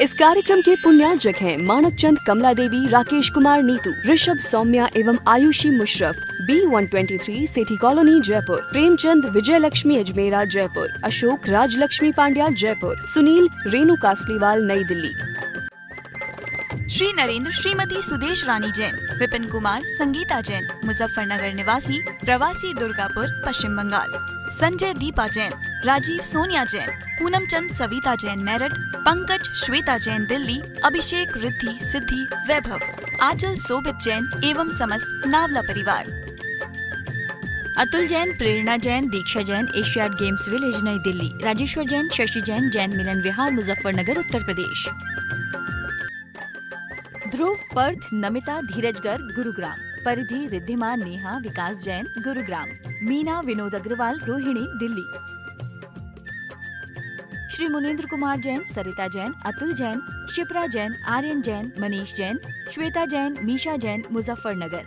इस कार्यक्रम के पुण्यार्जक हैं मानक चंद, कमला देवी, राकेश कुमार नीतू, ऋषभ, सौम्या एवं आयुषी मुशरफ, B123 सेठी कॉलोनी जयपुर, प्रेमचंद, विजय लक्ष्मी अजमेरा जयपुर, अशोक, राजलक्ष्मी पांड्या जयपुर, सुनील, रेणु कासलीवाल नई दिल्ली। श्री नरेंद्र, श्रीमती सुदेश रानी जैन, विपिन कुमार, संगीता जैन, मुजफ्फरनगर निवासी, प्रवासी, दुर्गापुर, पश्चिम बंगाल, संजय, दीपा जैन, राजीव, सोनिया जैन, पूनम चंद, सविता जैन मेरठ, पंकज, श्वेता जैन दिल्ली, अभिषेक, रिद्धि, सिद्धि, वैभव, आंचल, सोबित जैन एवं समस्त नावला परिवार। अतुल जैन, प्रेरणा जैन, दीक्षा जैन, एशियाड गेम्स विलेज नई दिल्ली, राजेश्वर जैन, शशि जैन, जैन मिलन विहार, मुजफ्फरनगर उत्तर प्रदेश। ध्रुव, पर्थ, नमिता, धीरजगर, गुरुग्राम, परिधि, रिद्धिमा, नेहा, विकास जैन, गुरुग्राम, मीना, विनोद अग्रवाल, रोहिणी, दिल्ली। श्री मुनेन्द्र कुमार जैन, सरिता जैन, अतुल जैन, शिप्रा जैन, आर्यन जैन, मनीष जैन, श्वेता जैन, मीशा जैन, मुजफ्फरनगर।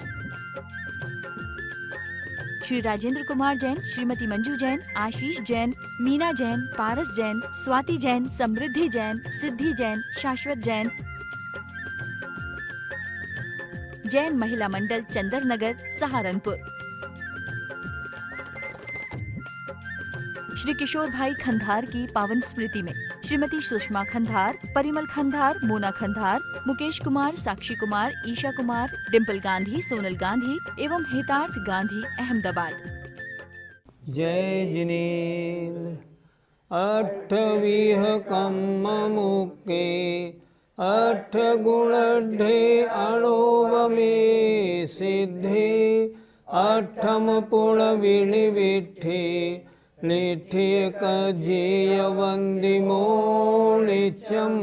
श्री राजेंद्र कुमार जैन, श्रीमती मंजू जैन, आशीष जैन, मीना जैन, पारस जैन, स्वाति जैन, समृद्धि जैन, सिद्धि जैन, शाश्वत जैन, जैन महिला मंडल, चंदरनगर, सहारनपुर। श्री किशोर भाई खंधार की पावन स्मृति में श्रीमती सुषमा खंधार, परिमल खंधार, मोना खंधार, मुकेश कुमार, साक्षी कुमार, ईशा कुमार, डिम्पल गांधी, सोनल गांधी एवं हितार्थ गांधी, अहमदाबाद। जय जिनेन्द्र। अट्ठवीह कम्ममुके अट्ठ गुणढ्ढे अणोवमे सिद्धे अट्ठम पुण विनिविठ्ठे निठ्ठिक जेय वंदिमो नित्यम।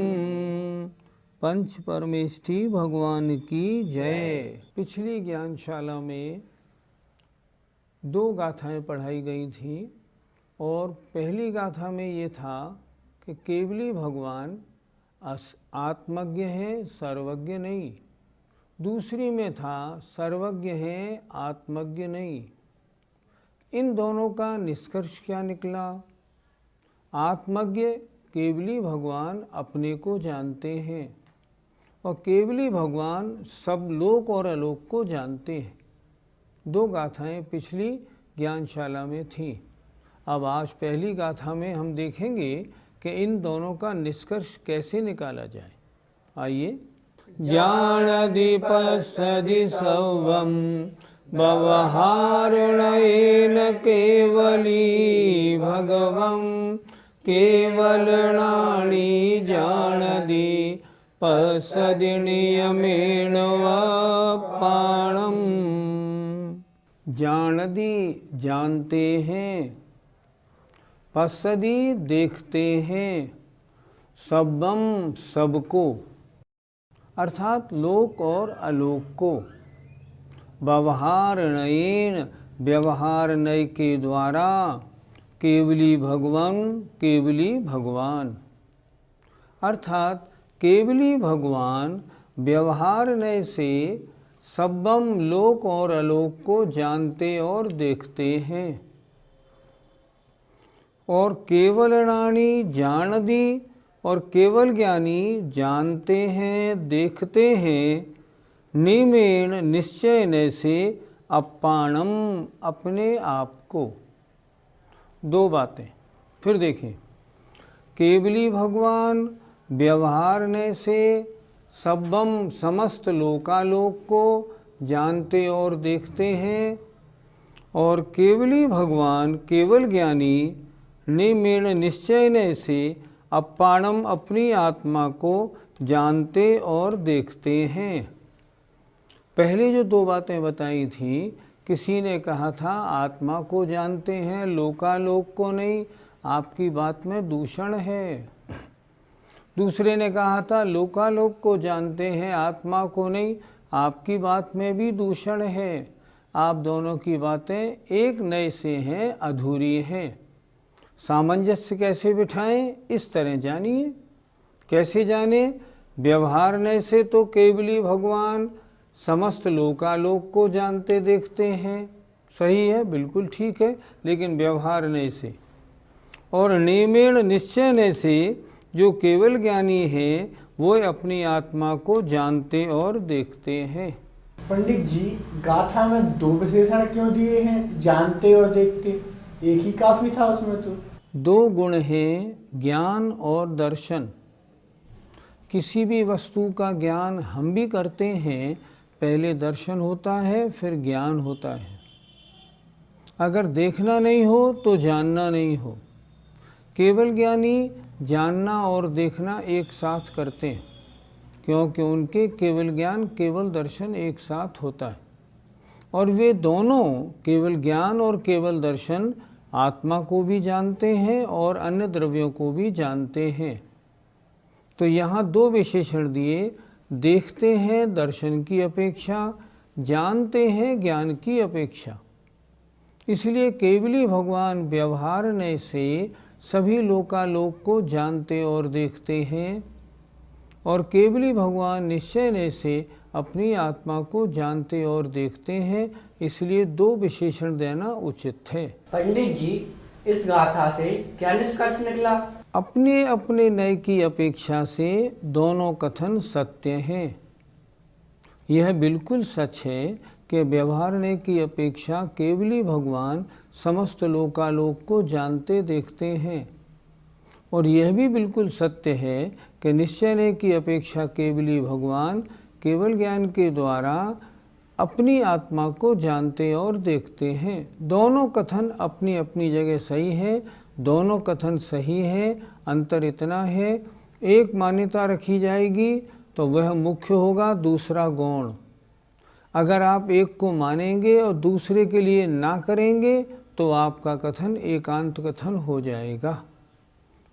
पंच परमेष्ठी भगवान की जय। पिछली ज्ञानशाला में 2 गाथाएं पढ़ाई गई थी और पहली गाथा में ये था कि केवली भगवान आत्मज्ञ हैं, सर्वज्ञ नहीं। दूसरी में था सर्वज्ञ हैं, आत्मज्ञ नहीं। इन दोनों का निष्कर्ष क्या निकला? आत्मज्ञ केवली भगवान अपने को जानते हैं और केवली भगवान सब लोक और अलोक को जानते हैं। 2 गाथाएं पिछली ज्ञानशाला में थीं। अब आज पहली गाथा में हम देखेंगे कि इन दोनों का निष्कर्ष कैसे निकाला जाए। आइए। जानादि पश्यति सर्वं व्यवहारेण केवली भगवं केवलनानि जानादि पश्यति नियमेन वपाणम्। जानादि जानते हैं, पश्यति देखते हैं, सर्वं सबको अर्थात लोक और अलोक को, व्यवहारेण व्यवहार नय के द्वारा, केवली भगवन केवली भगवान अर्थात केवली भगवान व्यवहार नय से सर्वं लोक और अलोक को जानते और देखते हैं। और केवलनानि जानादि और केवल ज्ञानी जानते हैं, देखते हैं, नियमेन निश्चय से अपाणम अपने आप को। 2 बातें फिर देखें। केवली भगवान व्यवहार ने से सर्वं समस्त लोकालोक को जानते और देखते हैं और केवली भगवान केवल ज्ञानी नियमेन निश्चय से अपाणम अपनी आत्मा को जानते और देखते हैं। पहले जो 2 बातें बताई थी, किसी ने कहा था आत्मा को जानते हैं, लोकालोक को नहीं, आपकी बात में दूषण है। दूसरे ने कहा था लोकालोक को जानते हैं, आत्मा को नहीं, आपकी बात में भी दूषण है। आप दोनों की बातें एक नए से हैं, अधूरी हैं। सामंजस्य कैसे बिठाएं? इस तरह जानिए। कैसे जाने? व्यवहार नय से तो केवली भगवान समस्त लोकालोक को जानते देखते हैं, सही है, बिल्कुल ठीक है। लेकिन व्यवहार नय से और नियमेण निश्चय नय से जो केवल ज्ञानी है वो अपनी आत्मा को जानते और देखते हैं। पंडित जी, गाथा में दो विशेषण क्यों दिए हैं, जानते और देखते? एक ही काफी था उसमें तो। दो गुण हैं, ज्ञान और दर्शन। किसी भी वस्तु का ज्ञान हम भी करते हैं, पहले दर्शन होता है फिर ज्ञान होता है। अगर देखना नहीं हो तो जानना नहीं हो। केवल ज्ञानी जानना और देखना एक साथ करते हैं, क्योंकि उनके केवल ज्ञान केवल दर्शन एक साथ होता है। और वे दोनों, केवल ज्ञान और केवल दर्शन, आत्मा को भी जानते हैं और अन्य द्रव्यों को भी जानते हैं। तो यहाँ दो विशेषण दिए, देखते हैं दर्शन की अपेक्षा, जानते हैं ज्ञान की अपेक्षा। इसलिए केवली भगवान व्यवहारने से सभी लोकालोक को जानते और देखते हैं, और केवली भगवान निश्चयने से अपनी आत्मा को जानते और देखते हैं। इसलिए दो विशेषण देना उचित है। पंडित जी, इस गाथा से क्या निष्कर्ष निकला? अपने अपने नय की अपेक्षा से दोनों कथन सत्य हैं। यह बिल्कुल सच है कि व्यवहारने की अपेक्षा केवली भगवान समस्त लोकालोक को जानते देखते हैं, और यह भी बिल्कुल सत्य है कि निश्चयने की अपेक्षा केवली भगवान केवल ज्ञान के द्वारा अपनी आत्मा को जानते और देखते हैं। दोनों कथन अपनी अपनी जगह सही है, दोनों कथन सही है। अंतर इतना है, एक मान्यता रखी जाएगी तो वह मुख्य होगा, दूसरा गौण। अगर आप एक को मानेंगे और दूसरे के लिए ना करेंगे तो आपका कथन एकांत कथन हो जाएगा।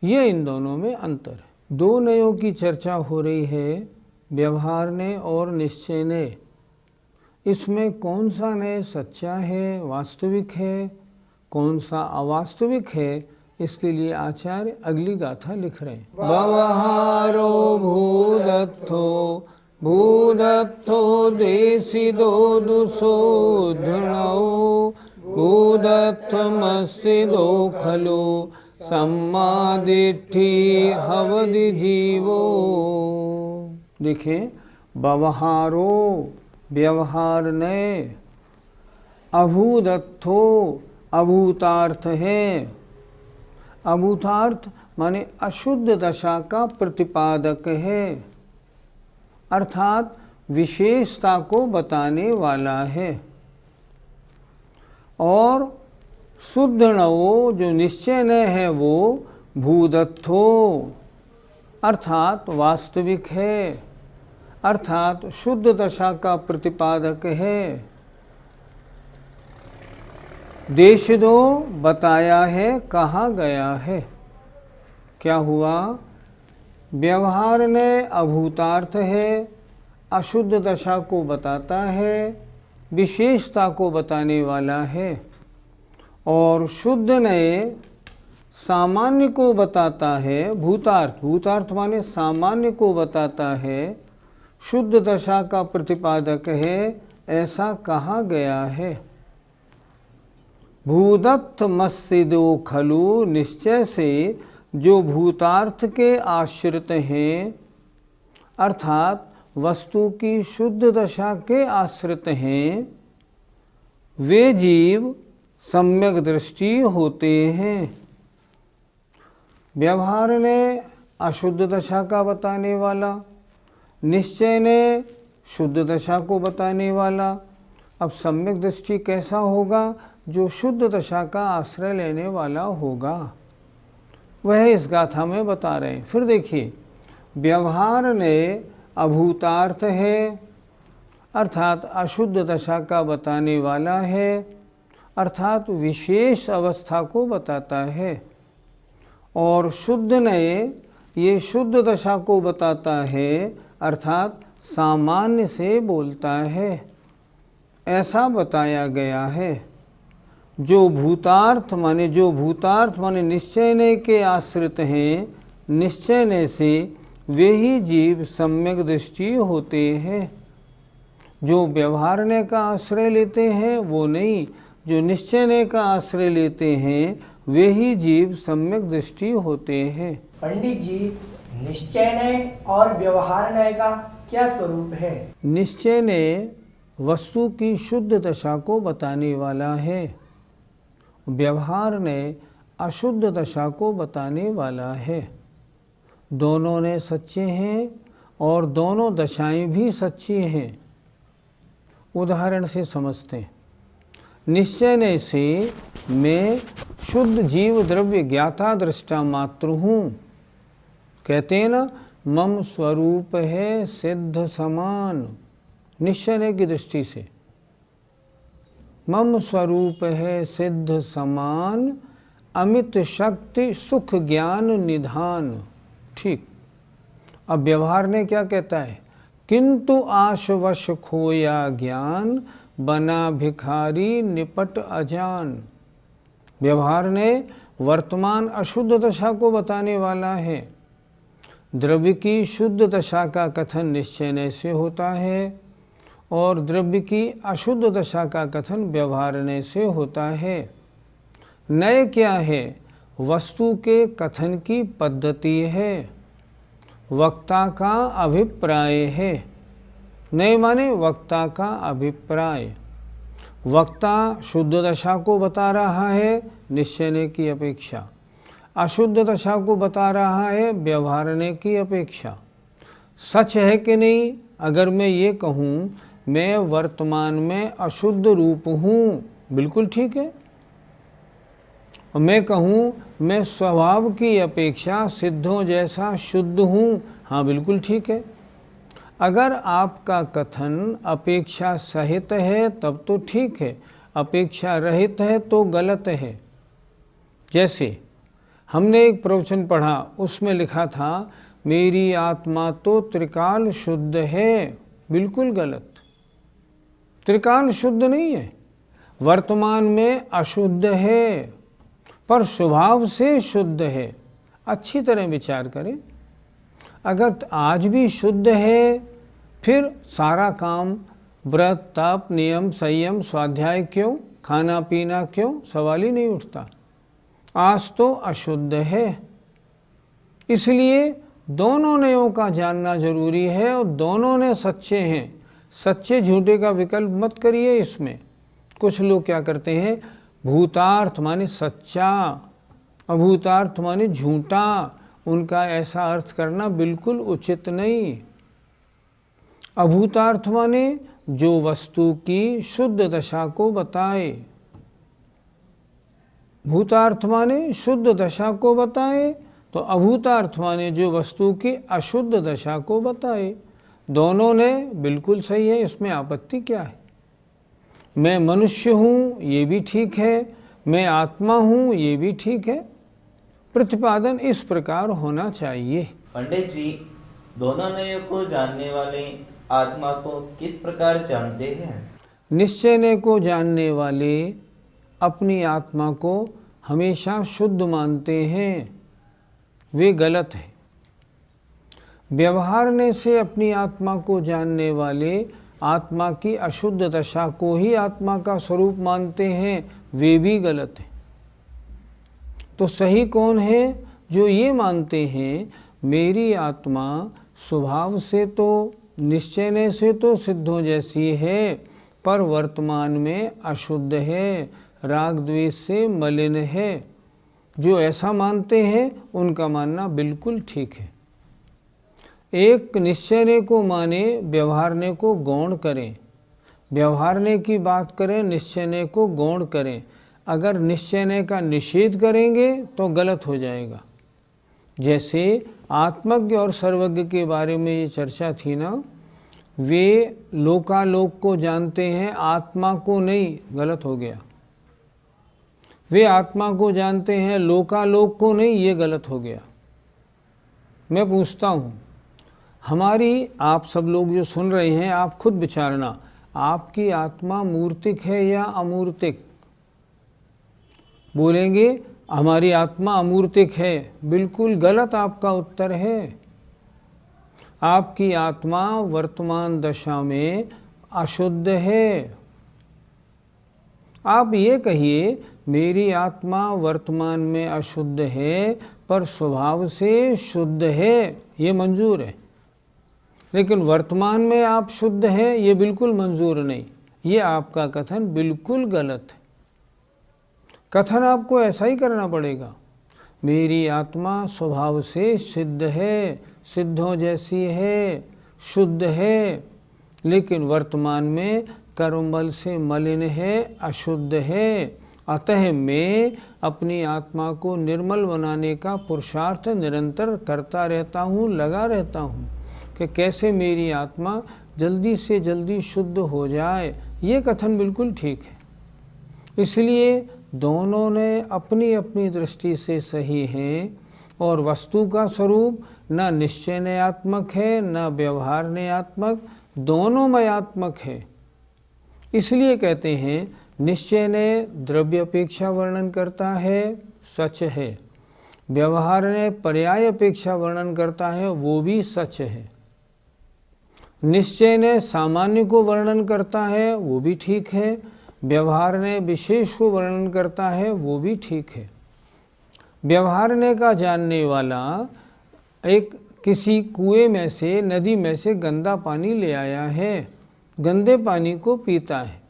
ये इन दोनों में अंतर है। दो नयों की चर्चा हो रही है, व्यवहारने और निश्चयने। इसमें कौन सा नय सच्चा है, वास्तविक है, कौन सा अवास्तविक है, इसके लिए आचार्य अगली गाथा लिख रहे हैं। व्यवहारो भूदत्थो भूदत्थो देशिदो दुशोधनौ भूदत्थमस्सिदो खलु सम्मादिट्ठी हवदि जीवो। देखें, व्यवहारो व्यवहार ने, अभूदत्थो अभूतार्थ है। अभूतार्थ माने अशुद्ध दशा का प्रतिपादक है, अर्थात विशेषता को बताने वाला है। और शुद्ध नवो जो निश्चय न है वो भूदत्थो अर्थात वास्तविक है, अर्थात शुद्ध दशा का प्रतिपादक है। देश दो बताया है, कहा गया है। क्या हुआ? व्यवहार ने अभूतार्थ है, अशुद्ध दशा को बताता है, विशेषता को बताने वाला है। और शुद्ध ने सामान्य को बताता है, भूतार्थ, भूतार्थ माने सामान्य को बताता है, शुद्ध दशा का प्रतिपादक है, ऐसा कहा गया है। भूदत्थ मस्सिदो खलु, निश्चय से जो भूतार्थ के आश्रित हैं, अर्थात वस्तु की शुद्ध दशा के आश्रित हैं, वे जीव सम्यक दृष्टि होते हैं। व्यवहार ने अशुद्ध दशा का बताने वाला, निश्चय ने शुद्ध दशा को बताने वाला। अब सम्यक दृष्टि कैसा होगा? जो शुद्ध दशा का आश्रय लेने वाला होगा, वह इस गाथा में बता रहे हैं। फिर देखिए, व्यवहार ने अभूतार्थ है, अर्थात अशुद्ध दशा का बताने वाला है, अर्थात विशेष अवस्था को बताता है। और शुद्ध ने ये शुद्ध दशा को बताता है, अर्थात सामान्य से बोलता है, ऐसा बताया गया है। जो भूतार्थ माने निश्चयने के आश्रित हैं, निश्चयने से वे ही जीव सम्यक दृष्टि होते हैं। जो व्यवहारने का आश्रय लेते हैं वो नहीं, जो निश्चयने का आश्रय लेते हैं वे ही जीव सम्यक दृष्टि होते हैं। पंडित जी, निश्चय और व्यवहार न्याय का क्या स्वरूप है? निश्चय ने वस्तु की शुद्ध दशा को बताने वाला है, व्यवहार ने अशुद्ध दशा को बताने वाला है। दोनों ने सच्चे हैं और दोनों दशाएं भी सच्ची हैं। उदाहरण से समझते हैं। निश्चय ने से मैं शुद्ध जीव द्रव्य ज्ञाता दृष्टा मात्र हूँ। कहते हैं ना, मम स्वरूप है सिद्ध समान। निश्चय की दृष्टि से मम स्वरूप है सिद्ध समान, अमित शक्ति सुख ज्ञान निधान। ठीक। अब व्यवहार ने क्या कहता है? किंतु आशवश खोया ज्ञान, बना भिखारी निपट अजान। व्यवहार ने वर्तमान अशुद्ध दशा को बताने वाला है। द्रव्य की शुद्ध दशा का कथन निश्चय से होता है और द्रव्य की अशुद्ध दशा का कथन व्यवहार से होता है। नय क्या है? वस्तु के कथन की पद्धति है, वक्ता का अभिप्राय है। नय माने वक्ता का अभिप्राय। वक्ता शुद्ध दशा को बता रहा है निश्चय की अपेक्षा, अशुद्ध दशा को बता रहा है व्यवहारने की अपेक्षा। सच है कि नहीं? अगर मैं ये कहूँ मैं वर्तमान में अशुद्ध रूप हूँ, बिल्कुल ठीक है। और मैं कहूँ मैं स्वभाव की अपेक्षा सिद्धों जैसा शुद्ध हूँ, हाँ बिल्कुल ठीक है। अगर आपका कथन अपेक्षा सहित है तब तो ठीक है, अपेक्षा रहित है तो गलत है। जैसे हमने एक प्रवचन पढ़ा, उसमें लिखा था मेरी आत्मा तो त्रिकाल शुद्ध है, बिल्कुल गलत। त्रिकाल शुद्ध नहीं है, वर्तमान में अशुद्ध है पर स्वभाव से शुद्ध है। अच्छी तरह विचार करें। अगर आज भी शुद्ध है फिर सारा काम व्रत तप नियम संयम स्वाध्याय क्यों, खाना पीना क्यों, सवाल ही नहीं उठता। आज तो अशुद्ध है, इसलिए दोनों नयों का जानना जरूरी है और दोनों ने सच्चे हैं। सच्चे झूठे का विकल्प मत करिए इसमें। कुछ लोग क्या करते हैं, भूतार्थ माने सच्चा, अभूतार्थ माने झूठा, उनका ऐसा अर्थ करना बिल्कुल उचित नहीं। अभूतार्थ माने जो वस्तु की शुद्ध दशा को बताए, भूतार्थ माने शुद्ध दशा को बताए, तो अभूतार्थ माने जो वस्तु की अशुद्ध दशा को बताए। दोनों ने बिल्कुल सही है, इसमें आपत्ति क्या है? मैं मनुष्य हूँ ये भी ठीक है, मैं आत्मा हूँ ये भी ठीक है। प्रतिपादन इस प्रकार होना चाहिए। पंडित जी, दोनों नयों को जानने वाले आत्मा को किस प्रकार जानते हैं? निश्चय ने को जानने वाले अपनी आत्मा को हमेशा शुद्ध मानते हैं, वे गलत है। व्यवहारने से अपनी आत्मा को जानने वाले आत्मा की अशुद्ध दशा को ही आत्मा का स्वरूप मानते हैं, वे भी गलत है। तो सही कौन है? जो ये मानते हैं मेरी आत्मा स्वभाव से तो निश्चय से तो सिद्धों जैसी है पर वर्तमान में अशुद्ध है, राग द्वेष से मलिन है। जो ऐसा मानते हैं उनका मानना बिल्कुल ठीक है। एक निश्चय को माने व्यवहारने को गौण करें, व्यवहारने की बात करें निश्चय को गौण करें। अगर निश्चय का निषेध करेंगे तो गलत हो जाएगा। जैसे आत्मज्ञ और सर्वज्ञ के बारे में ये चर्चा थी ना, वे लोकालोक को जानते हैं आत्मा को नहीं, गलत हो गया। वे आत्मा को जानते हैं लोकालोक को नहीं, ये गलत हो गया। मैं पूछता हूँ, हमारी आप सब लोग जो सुन रहे हैं आप खुद विचारना, आपकी आत्मा मूर्तिक है या अमूर्तिक? बोलेंगे हमारी आत्मा अमूर्तिक है, बिल्कुल गलत आपका उत्तर है। आपकी आत्मा वर्तमान दशा में अशुद्ध है। आप ये कहिए मेरी आत्मा वर्तमान में अशुद्ध है पर स्वभाव से शुद्ध है, ये मंजूर है। लेकिन वर्तमान में आप शुद्ध हैं, ये बिल्कुल मंजूर नहीं। ये आपका कथन बिल्कुल गलत है। कथन आपको ऐसा ही करना पड़ेगा, मेरी आत्मा स्वभाव से सिद्ध है, सिद्धों जैसी है, शुद्ध है, लेकिन वर्तमान में कर्मबल से मलिन है, अशुद्ध है। अतः मैं अपनी आत्मा को निर्मल बनाने का पुरुषार्थ निरंतर करता रहता हूँ, लगा रहता हूँ कि कैसे मेरी आत्मा जल्दी से जल्दी शुद्ध हो जाए। ये कथन बिल्कुल ठीक है। इसलिए दोनों ने अपनी अपनी दृष्टि से सही हैं और वस्तु का स्वरूप न निश्चय नयात्मक है न व्यवहार नयात्मक, दोनों मयात्मक है। इसलिए कहते हैं निश्चय ने द्रव्य अपेक्षा वर्णन करता है, सच है। व्यवहार ने पर्याय अपेक्षा वर्णन करता है, वो भी सच है। निश्चय ने सामान्य को वर्णन करता है, वो भी ठीक है। व्यवहार ने विशेष को वर्णन करता है, वो भी ठीक है। व्यवहारने का जानने वाला एक किसी कुएं में से, नदी में से गंदा पानी ले आया है, गंदे पानी को पीता है,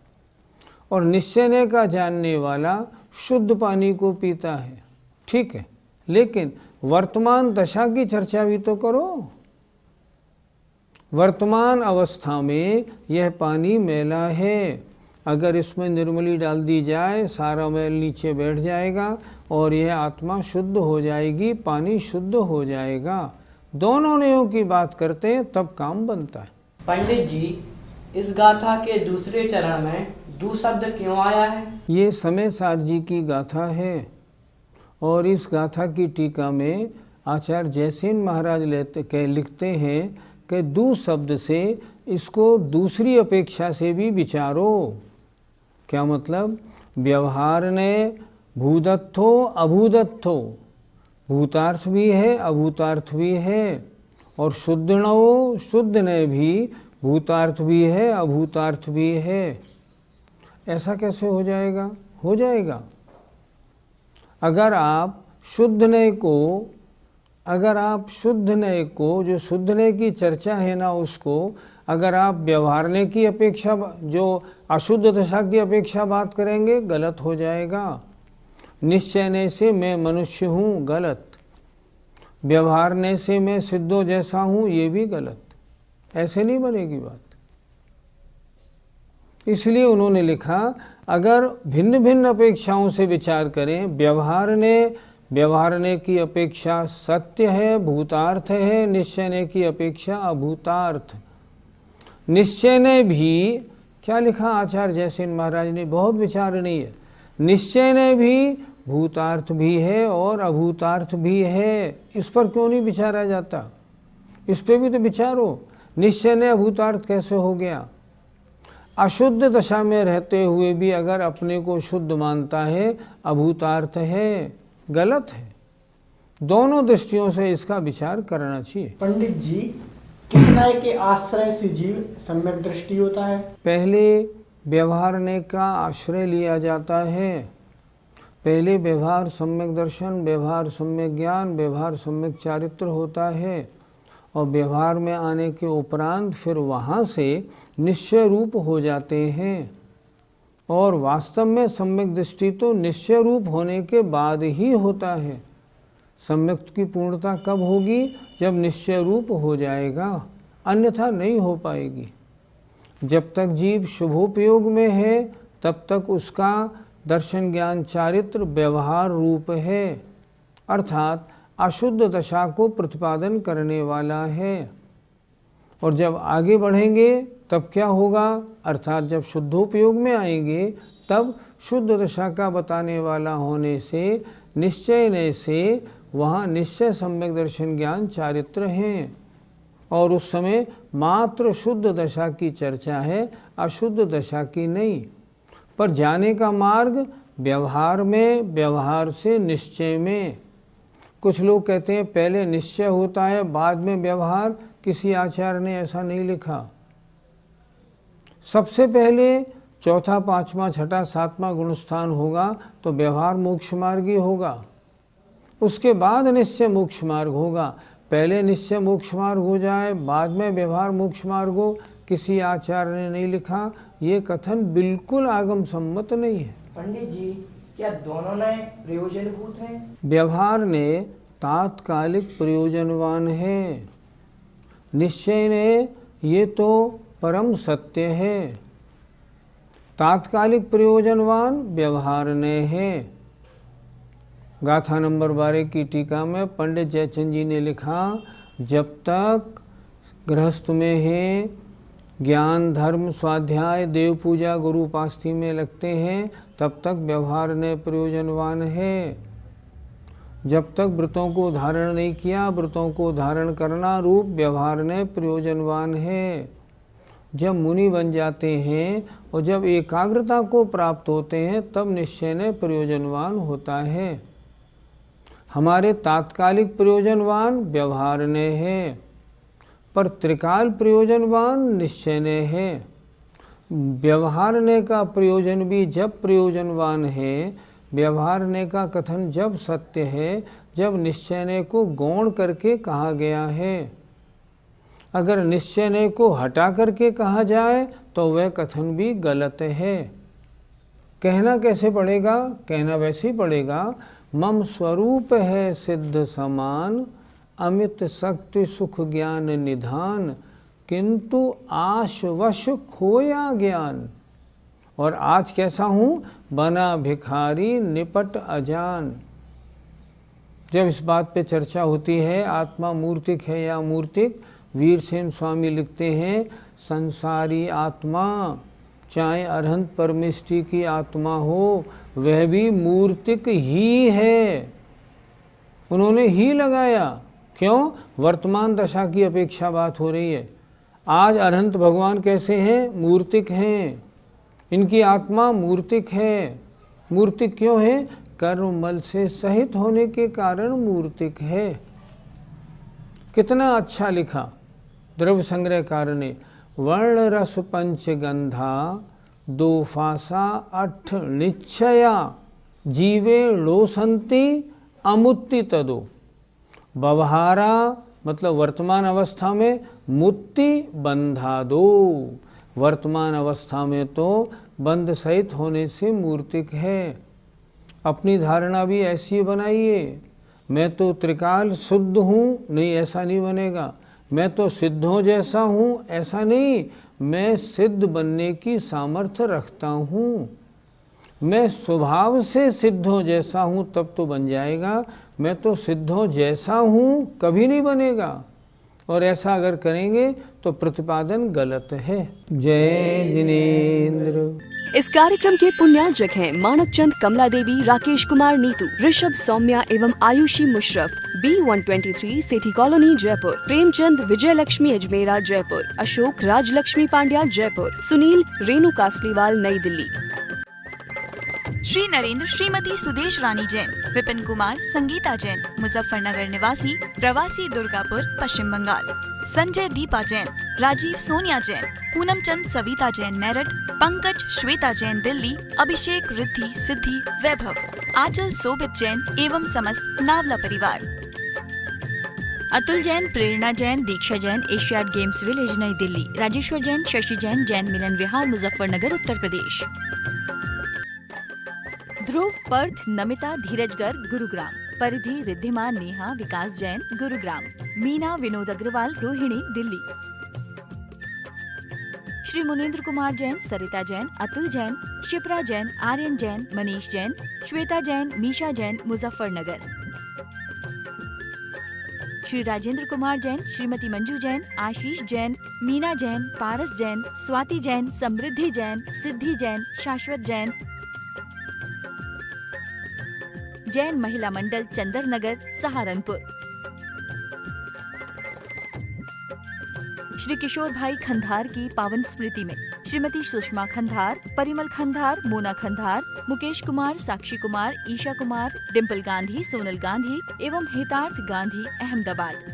और निश्चय का जानने वाला शुद्ध पानी को पीता है, ठीक है। लेकिन वर्तमान दशा की चर्चा भी तो करो। वर्तमान अवस्था में यह पानी मैला है, अगर इसमें निर्मली डाल दी जाए सारा मैल नीचे बैठ जाएगा और यह आत्मा शुद्ध हो जाएगी, पानी शुद्ध हो जाएगा। दोनों नियमों की बात करते हैं तब काम बनता है। पंडित जी, इस गाथा के दूसरे चरण में दू शब्द क्यों आया है? ये समय सार जी की गाथा है और इस गाथा की टीका में आचार्य जयसेन महाराज लिखते हैं कि दू शब्द से इसको दूसरी अपेक्षा से भी विचारो। क्या मतलब? व्यवहार ने भूदत्थो अभूदत्थो, भूतार्थ भी है अभूतार्थ भी है, और शुद्धणो, शुद्ध ने भी भूतार्थ भी है अभूतार्थ भी है। ऐसा कैसे हो जाएगा? हो जाएगा। अगर आप शुद्ध नय को, जो शुद्ध नय की चर्चा है ना, उसको अगर आप व्यवहारने की अपेक्षा, जो अशुद्ध दशा की अपेक्षा बात करेंगे, गलत हो जाएगा। निश्चयने से मैं मनुष्य हूँ, गलत। व्यवहारने से मैं सिद्धों जैसा हूँ, ये भी गलत। ऐसे नहीं बनेगी बात। इसलिए उन्होंने लिखा, अगर भिन्न भिन्न अपेक्षाओं से विचार करें, व्यवहारने की अपेक्षा सत्य है, भूतार्थ है, निश्चयने की अपेक्षा अभूतार्थ। निश्चय ने भी क्या लिखा आचार्य जयसेन महाराज ने, बहुत विचारणीय है। निश्चय ने भी भूतार्थ भी है और अभूतार्थ भी है। इस पर क्यों नहीं विचारा जाता? इस पे भी तो विचारो। निश्चय ने अभूतार्थ कैसे हो गया? अशुद्ध दशा में रहते हुए भी अगर अपने को शुद्ध मानता है, अभूतार्थ है, गलत है। दोनों दृष्टियों से इसका विचार करना चाहिए। पंडित जी, किस न्याय के आश्रय से जीव सम्यक दृष्टि होता है? पहले व्यवहारने का आश्रय लिया जाता है। पहले व्यवहार सम्यक दर्शन, व्यवहार सम्यक ज्ञान, व्यवहार सम्यक चारित्र होता है, और व्यवहार में आने के उपरांत फिर वहाँ से निश्चय रूप हो जाते हैं। और वास्तव में सम्यक दृष्टि तो निश्चय रूप होने के बाद ही होता है। सम्यक की पूर्णता कब होगी? जब निश्चय रूप हो जाएगा, अन्यथा नहीं हो पाएगी। जब तक जीव शुभोपयोग में है तब तक उसका दर्शन ज्ञान चारित्र व्यवहार रूप है, अर्थात अशुद्ध दशा को प्रतिपादन करने वाला है। और जब आगे बढ़ेंगे तब क्या होगा? अर्थात जब शुद्धोपयोग में आएंगे तब शुद्ध दशा का बताने वाला होने से, निश्चय से वहाँ निश्चय सम्यक दर्शन ज्ञान चारित्र हैं, और उस समय मात्र शुद्ध दशा की चर्चा है, अशुद्ध दशा की नहीं। पर जाने का मार्ग व्यवहार में, व्यवहार से निश्चय में। कुछ लोग कहते हैं पहले निश्चय होता है बाद में व्यवहार। किसी आचार्य ने ऐसा नहीं लिखा। सबसे पहले चौथा, पांचवा, छठा, सातवां गुणस्थान होगा तो व्यवहार मोक्ष मार्ग ही होगा। उसके बाद निश्चय मोक्ष मार्ग होगा। पहले निश्चय मोक्ष मार्ग हो जाए, बाद में व्यवहार मोक्ष मार्ग हो, किसी आचार्य ने नहीं लिखा। ये कथन बिल्कुल आगम सम्मत नहीं है। पंडित जी, क्या दोनों नए प्रयोजनभूत हैं? व्यवहार ने तात्कालिक प्रयोजनवान है, निश्चय ने ये तो परम सत्य है। तात्कालिक प्रयोजनवान व्यवहार ने है। गाथा नंबर 12 की टीका में पंडित जयचंद जी ने लिखा, जब तक गृहस्थ में है, ज्ञान, धर्म, स्वाध्याय, देव पूजा, गुरु उपासना में लगते हैं, तब तक व्यवहार ने प्रयोजनवान है। जब तक व्रतों को धारण नहीं किया, व्रतों को धारण करना रूप व्यवहार ने प्रयोजनवान है। जब मुनि बन जाते हैं और जब एकाग्रता को प्राप्त होते हैं, तब निश्चय ने प्रयोजनवान होता है। हमारे तात्कालिक प्रयोजनवान व्यवहार ने है, पर त्रिकाल प्रयोजनवान निश्चय ने है। व्यवहार ने का प्रयोजन भी जब प्रयोजनवान है, व्यवहार ने का कथन जब सत्य है, जब निश्चय ने को गौण करके कहा गया है। अगर निश्चय ने को हटा करके कहा जाए तो वह कथन भी गलत है। कहना कैसे पड़ेगा? कहना वैसे ही पड़ेगा, मम स्वरूप है सिद्ध समान, अमित शक्ति सुख ज्ञान निधान, किंतु आशवश खोया ज्ञान। और आज कैसा हूँ? बना भिखारी निपट अजान। जब इस बात पे चर्चा होती है आत्मा मूर्तिक है या मूर्तिक, वीरसेन स्वामी लिखते हैं, संसारी आत्मा चाहे अरहंत परमेष्टि की आत्मा हो, वह भी मूर्तिक ही है। उन्होंने ही लगाया। क्यों? वर्तमान दशा की अपेक्षा बात हो रही है। आज अरहंत भगवान कैसे हैं? मूर्तिक हैं। इनकी आत्मा मूर्तिक है। मूर्तिक क्यों है? कर्ममल से सहित होने के कारण मूर्तिक है। कितना अच्छा लिखा द्रव्य संग्रहकार ने, वर्ण रस पंचगंधा, दो फासा अठ निश्चया, जीवे लोसंती अमुत्ति तदो। व्यवहारा मतलब वर्तमान अवस्था में, मुक्ति बंधा दो। वर्तमान अवस्था में तो बंध सहित होने से मूर्तिक है। अपनी धारणा भी ऐसी बनाइए, मैं तो त्रिकाल शुद्ध हूँ, नहीं ऐसा नहीं बनेगा। मैं तो सिद्धों जैसा हूँ, ऐसा नहीं। मैं सिद्ध बनने की सामर्थ्य रखता हूँ। मैं स्वभाव से सिद्धों जैसा हूँ, तब तो बन जाएगा। मैं तो सिद्धों जैसा हूँ, कभी नहीं बनेगा। और ऐसा अगर करेंगे तो प्रतिपादन गलत है। जय जिनेन्द्र। इस कार्यक्रम के पुण्यार्जक हैं मानक चंद, कमला देवी, राकेश कुमार नीतू, ऋषभ सौम्या एवं आयुषी मुशरफ, B123 सेठी कॉलोनी जयपुर, प्रेमचंद विजय लक्ष्मी अजमेरा जयपुर, अशोक राजलक्ष्मी पांड्या जयपुर, सुनील रेणु कासलीवाल नई दिल्ली। श्री नरेंद्र श्रीमती सुदेश रानी जैन, विपिन कुमार संगीता जैन, मुजफ्फरनगर निवासी, प्रवासी दुर्गापुर पश्चिम बंगाल। संजय दीपा जैन, राजीव सोनिया जैन, पूनम चंद सविता जैन मेरठ, पंकज श्वेता जैन दिल्ली, अभिषेक रिद्धि सिद्धि वैभव, आंचल सोबित जैन एवं समस्त नावला परिवार। अतुल जैन, प्रेरणा जैन, दीक्षा जैन, एशियाड गेम्स विलेज नई दिल्ली, राजेश्वर जैन, शशि जैन, जैन मिलन विहार मुजफ्फरनगर उत्तर प्रदेश। ध्रुव, पर्थ, नमिता, धीरजगर गुरुग्राम, परिधि, रिद्धिमा, नेहा, विकास जैन गुरुग्राम, मीना, विनोद अग्रवाल, रोहिणी दिल्ली। श्री मुनेन्द्र कुमार जैन, सरिता जैन, अतुल जैन, शिप्रा जैन, आर्यन जैन, मनीष जैन, श्वेता जैन, मीशा जैन मुजफ्फरनगर। श्री राजेंद्र कुमार जैन, श्रीमती मंजू जैन, आशीष जैन, मीना जैन, पारस जैन, स्वाति जैन, समृद्धि जैन, सिद्धि जैन, शाश्वत जैन, जैन महिला मंडल चंदर नगर सहारनपुर। श्री किशोर भाई खंधार की पावन स्मृति में श्रीमती सुषमा खंधार, परिमल खंधार, मोना खंधार, मुकेश कुमार, साक्षी कुमार, ईशा कुमार, डिम्पल गांधी, सोनल गांधी एवं हितार्थ गांधी अहमदाबाद।